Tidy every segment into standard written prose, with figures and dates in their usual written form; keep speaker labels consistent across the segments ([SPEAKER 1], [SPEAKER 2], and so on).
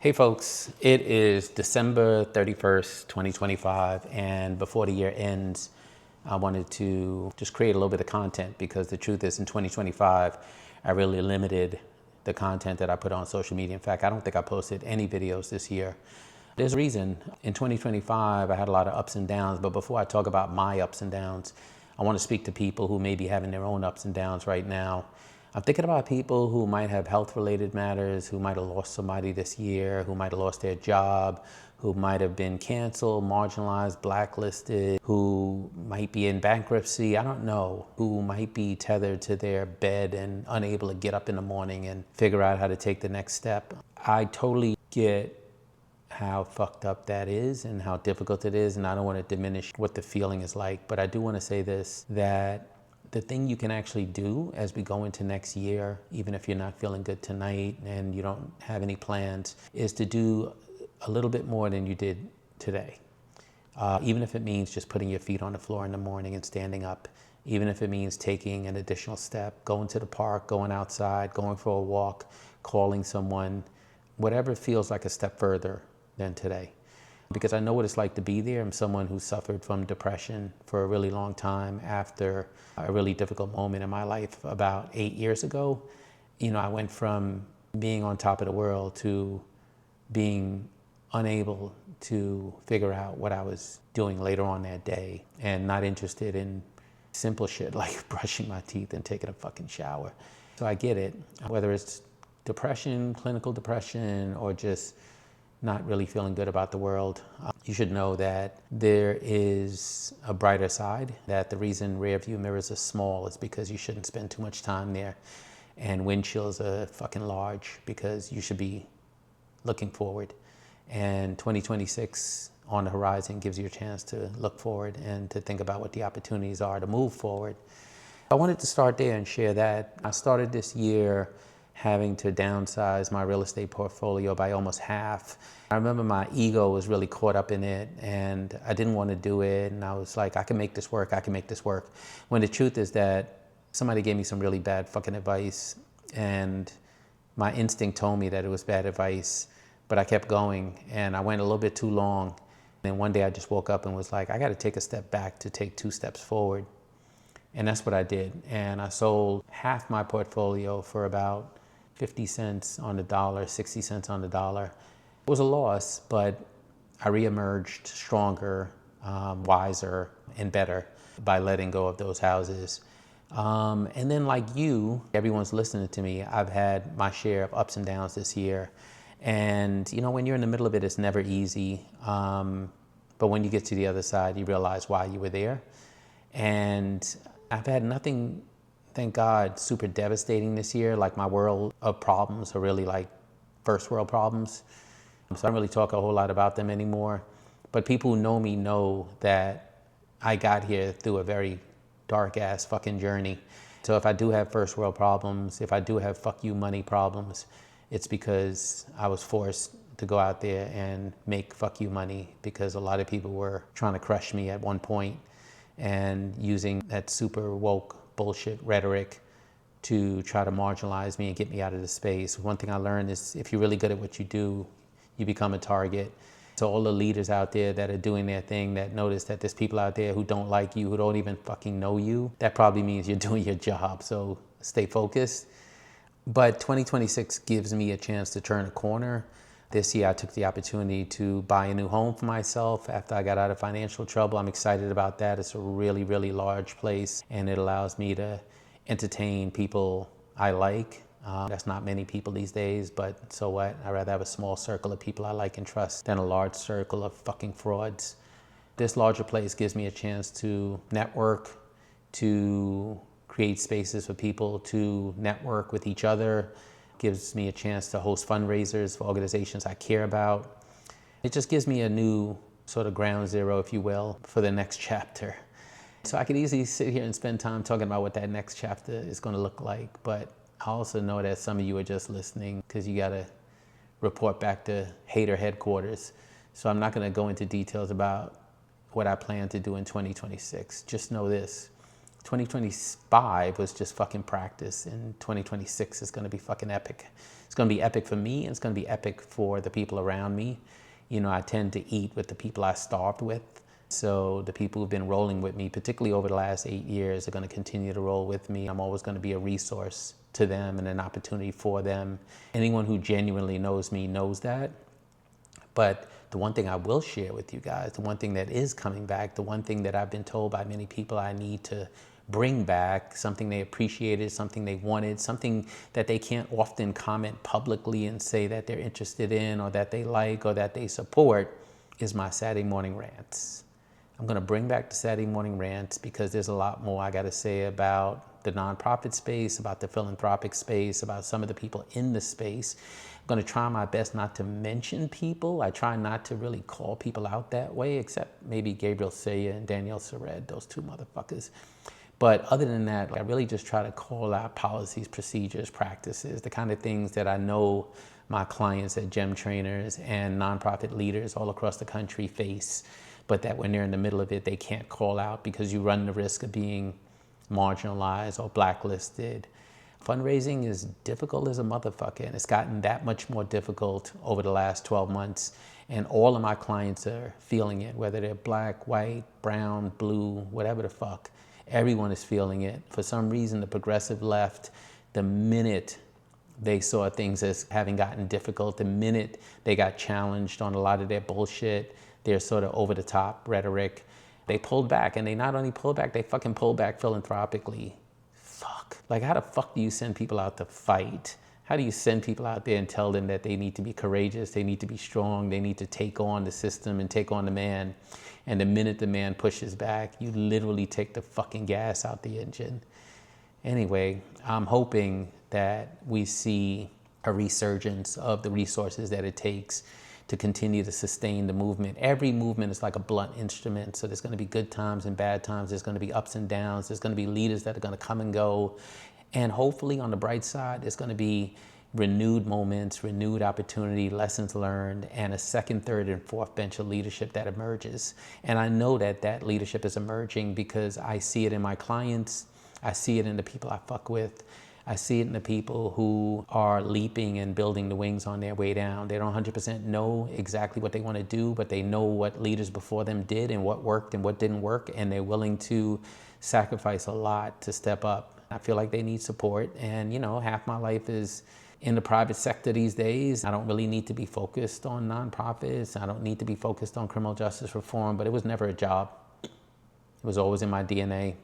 [SPEAKER 1] Hey folks, it is December 31st, 2025, and before the year ends, I wanted to just create a little bit of content because the truth is in 2025, I really limited the content that I put on social media. In fact, I don't think I posted any videos this year. There's a reason. In 2025, I had a lot of ups and downs, but before I talk about my ups and downs, I want to speak to people who may be having their own ups and downs right now. I'm thinking about people who might have health-related matters, who might have lost somebody this year, who might have lost their job, who might have been canceled, marginalized, blacklisted, who might be in bankruptcy, I don't know, who might be tethered to their bed and unable to get up in the morning and figure out how to take the next step. I totally get how fucked up that is and how difficult it is, and I don't want to diminish what the feeling is like, but I do want to say this, that the thing you can actually do as we go into next year, even if you're not feeling good tonight and you don't have any plans, is to do a little bit more than you did today. Even if it means just putting your feet on the floor in the morning and standing up, even if it means taking an additional step, going to the park, going outside, going for a walk, calling someone, whatever feels like a step further than today. Because I know what it's like to be there. I'm someone who suffered from depression for a really long time after a really difficult moment in my life about 8 years ago. I went from being on top of the world to being unable to figure out what I was doing later on that day and not interested in simple shit like brushing my teeth and taking a fucking shower. So I get it, whether it's depression, clinical depression, or just not really feeling good about the world. You should know that there is a brighter side, that the reason rear view mirrors are small is because you shouldn't spend too much time there, and windshields are fucking large because you should be looking forward. And 2026 on the horizon gives you a chance to look forward and to think about what the opportunities are to move forward. I wanted to start there and share that. I started this year having to downsize my real estate portfolio by almost half. I remember my ego was really caught up in it and I didn't want to do it. And I was like, I can make this work, I can make this work. When the truth is that somebody gave me some really bad fucking advice and my instinct told me that it was bad advice, but I kept going and I went a little bit too long. And one day I just woke up and was like, I got to take a step back to take 2 steps forward. And that's what I did. And I sold half my portfolio for about 50 cents on the dollar, 60 cents on the dollar. It was a loss, but I reemerged stronger, wiser, and better by letting go of those houses. And then like you, everyone's listening to me, I've had my share of ups and downs this year. And when you're in the middle of it, it's never easy. But when you get to the other side, you realize why you were there. And I've had nothing, thank God, super devastating this year. Like my world of problems are really like first world problems. So I don't really talk a whole lot about them anymore. But people who know me know that I got here through a very dark ass fucking journey. So if I do have first world problems, if I do have fuck you money problems, it's because I was forced to go out there and make fuck you money because a lot of people were trying to crush me at one point and using that super woke bullshit rhetoric to try to marginalize me and get me out of the space. One thing I learned is if you're really good at what you do, you become a target. So all the leaders out there that are doing their thing, that notice that there's people out there who don't like you, who don't even fucking know you, that probably means you're doing your job. So stay focused. But 2026 gives me a chance to turn a corner. This year I took the opportunity to buy a new home for myself after I got out of financial trouble. I'm excited about that. It's a really, really large place and it allows me to entertain people I like. That's not many people these days, but so what? I'd rather have a small circle of people I like and trust than a large circle of fucking frauds. This larger place gives me a chance to network, to create spaces for people to network with each other, gives me a chance to host fundraisers for organizations I care about. It just gives me a new sort of ground zero, if you will, for the next chapter. So I could easily sit here and spend time talking about what that next chapter is going to look like, but I also know that some of you are just listening because you got to report back to hater headquarters. So I'm not going to go into details about what I plan to do in 2026. Just know this. 2025 was just fucking practice, and 2026 is going to be fucking epic. It's going to be epic for me, and it's going to be epic for the people around me. You know, I tend to eat with the people I starved with. So the people who've been rolling with me, particularly over the last 8 years, are going to continue to roll with me. I'm always going to be a resource to them and an opportunity for them. Anyone who genuinely knows me knows that. But the one thing I will share with you guys, the one thing that is coming back, the one thing that I've been told by many people I need to bring back, something they appreciated, something they wanted, something that they can't often comment publicly and say that they're interested in or that they like or that they support, is my Saturday morning rants. I'm going to bring back the Saturday morning rants because there's a lot more I got to say about the nonprofit space, about the philanthropic space, about some of the people in the space. I'm going to try my best not to mention people. I try not to really call people out that way, except maybe Gabriel Saya and Danielle Sered, those two motherfuckers. But other than that, I really just try to call out policies, procedures, practices, the kind of things that I know my clients at Gem Trainers and nonprofit leaders all across the country face, but that when they're in the middle of it, they can't call out because you run the risk of being marginalized or blacklisted. Fundraising is difficult as a motherfucker, and it's gotten that much more difficult over the last 12 months. And all of my clients are feeling it, whether they're black, white, brown, blue, whatever the fuck. Everyone is feeling it. For some reason, the progressive left, the minute they saw things as having gotten difficult, the minute they got challenged on a lot of their bullshit, their sort of over-the-top rhetoric, they pulled back. And they not only pulled back, they fucking pulled back philanthropically. Fuck. Like, how the fuck do you send people out to fight? How do you send people out there and tell them that they need to be courageous, they need to be strong, they need to take on the system and take on the man? And the minute the man pushes back, you literally take the fucking gas out the engine. Anyway, I'm hoping that we see a resurgence of the resources that it takes to continue to sustain the movement. Every movement is like a blunt instrument. So there's going to be good times and bad times. There's going to be ups and downs. There's going to be leaders that are going to come and go. And hopefully on the bright side, there's going to be renewed moments, renewed opportunity, lessons learned, and a second, third, and fourth bench of leadership that emerges. And I know that that leadership is emerging because I see it in my clients. I see it in the people I fuck with. I see it in the people who are leaping and building the wings on their way down. They don't 100% know exactly what they want to do, but they know what leaders before them did and what worked and what didn't work, and they're willing to sacrifice a lot to step up. I feel like they need support, and you know, half my life is in the private sector these days. I don't really need to be focused on nonprofits. I don't need to be focused on criminal justice reform, but it was never a job. It was always in my DNA.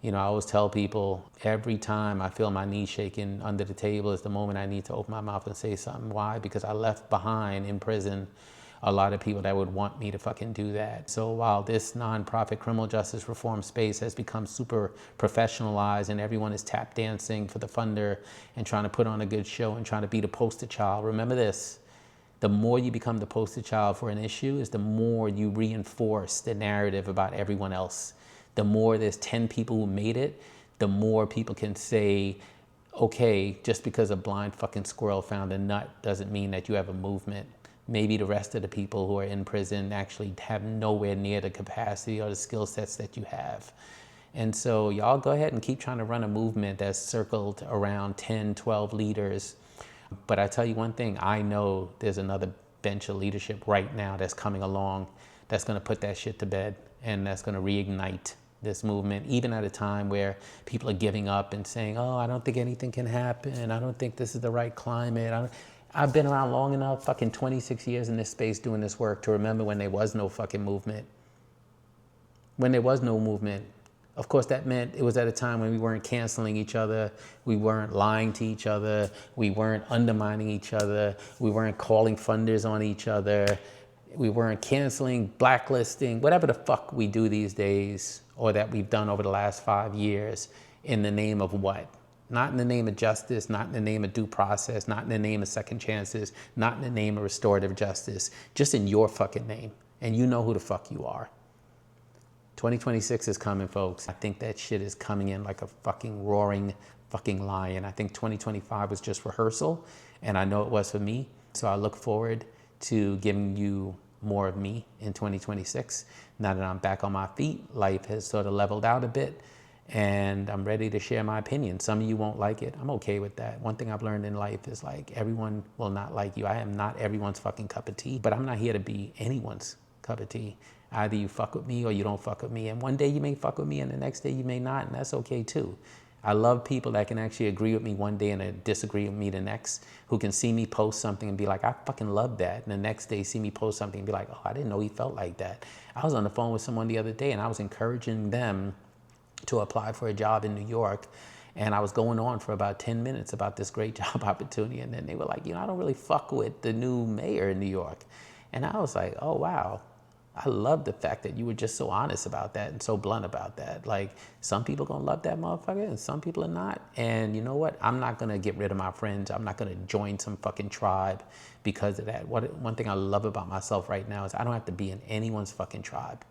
[SPEAKER 1] You know, I always tell people every time I feel my knees shaking under the table is the moment I need to open my mouth and say something. Why? Because I left behind in prison a lot of people that would want me to fucking do that. So while this nonprofit criminal justice reform space has become super professionalized and everyone is tap dancing for the funder and trying to put on a good show and trying to be the poster child, remember this: the more you become the poster child for an issue is the more you reinforce the narrative about everyone else. The more there's 10 people who made it, the more people can say, okay, just because a blind fucking squirrel found a nut doesn't mean that you have a movement. Maybe the rest of the people who are in prison actually have nowhere near the capacity or the skill sets that you have. And so y'all go ahead and keep trying to run a movement that's circled around 10, 12 leaders. But I tell you one thing, I know there's another bench of leadership right now that's coming along that's gonna put that shit to bed, and that's gonna reignite this movement, even at a time where people are giving up and saying, oh, I don't think anything can happen. I don't think this is the right climate. I've been around long enough, fucking 26 years in this space doing this work, to remember when there was no fucking movement. When there was no movement. Of course, that meant it was at a time when we weren't canceling each other, we weren't lying to each other, we weren't undermining each other, we weren't calling funders on each other, we weren't canceling, blacklisting, whatever the fuck we do these days, or that we've done over the last 5 years, in the name of what? Not in the name of justice, not in the name of due process, not in the name of second chances, not in the name of restorative justice, just in your fucking name. And you know who the fuck you are. 2026 is coming, folks. I think that shit is coming in like a fucking roaring fucking lion. I think 2025 was just rehearsal, and I know it was for me. So I look forward to giving you more of me in 2026. Now that I'm back on my feet, life has sort of leveled out a bit, and I'm ready to share my opinion. Some of you won't like it. I'm okay with that. One thing I've learned in life is like everyone will not like you. I am not everyone's fucking cup of tea, but I'm not here to be anyone's cup of tea. Either you fuck with me or you don't fuck with me. And one day you may fuck with me and the next day you may not, and that's okay too. I love people that can actually agree with me one day and disagree with me the next, who can see me post something and be like, I fucking love that. And the next day see me post something and be like, oh, I didn't know he felt like that. I was on the phone with someone the other day and I was encouraging them to apply for a job in New York. And I was going on for about 10 minutes about this great job opportunity. And then they were like, I don't really fuck with the new mayor in New York. And I was like, oh, wow. I love the fact that you were just so honest about that and so blunt about that. Like, some people gonna love that motherfucker and some people are not. And you know what? I'm not gonna get rid of my friends. I'm not gonna join some fucking tribe because of that. One thing I love about myself right now is I don't have to be in anyone's fucking tribe.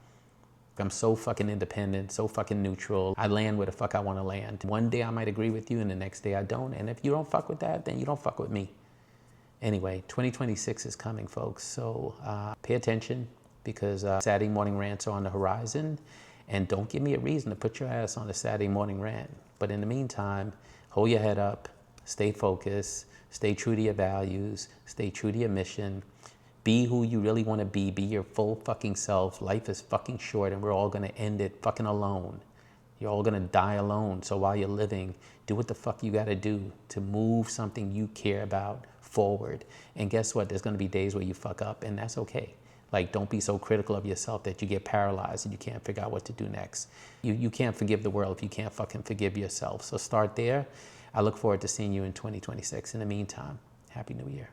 [SPEAKER 1] I'm so fucking independent, so fucking neutral. I land where the fuck I wanna land. One day I might agree with you and the next day I don't. And if you don't fuck with that, then you don't fuck with me. Anyway, 2026 is coming, folks. So pay attention, because Saturday morning rants are on the horizon, and don't give me a reason to put your ass on a Saturday morning rant. But in the meantime, hold your head up, stay focused, stay true to your values, stay true to your mission, be who you really want to be your full fucking self. Life is fucking short and we're all gonna end it fucking alone. You're all gonna die alone. So while you're living, do what the fuck you gotta do to move something you care about forward. And guess what? There's gonna be days where you fuck up, and that's okay. Like, don't be so critical of yourself that you get paralyzed and you can't figure out what to do next. You can't forgive the world if you can't fucking forgive yourself. So start there. I look forward to seeing you in 2026. In the meantime, Happy New Year.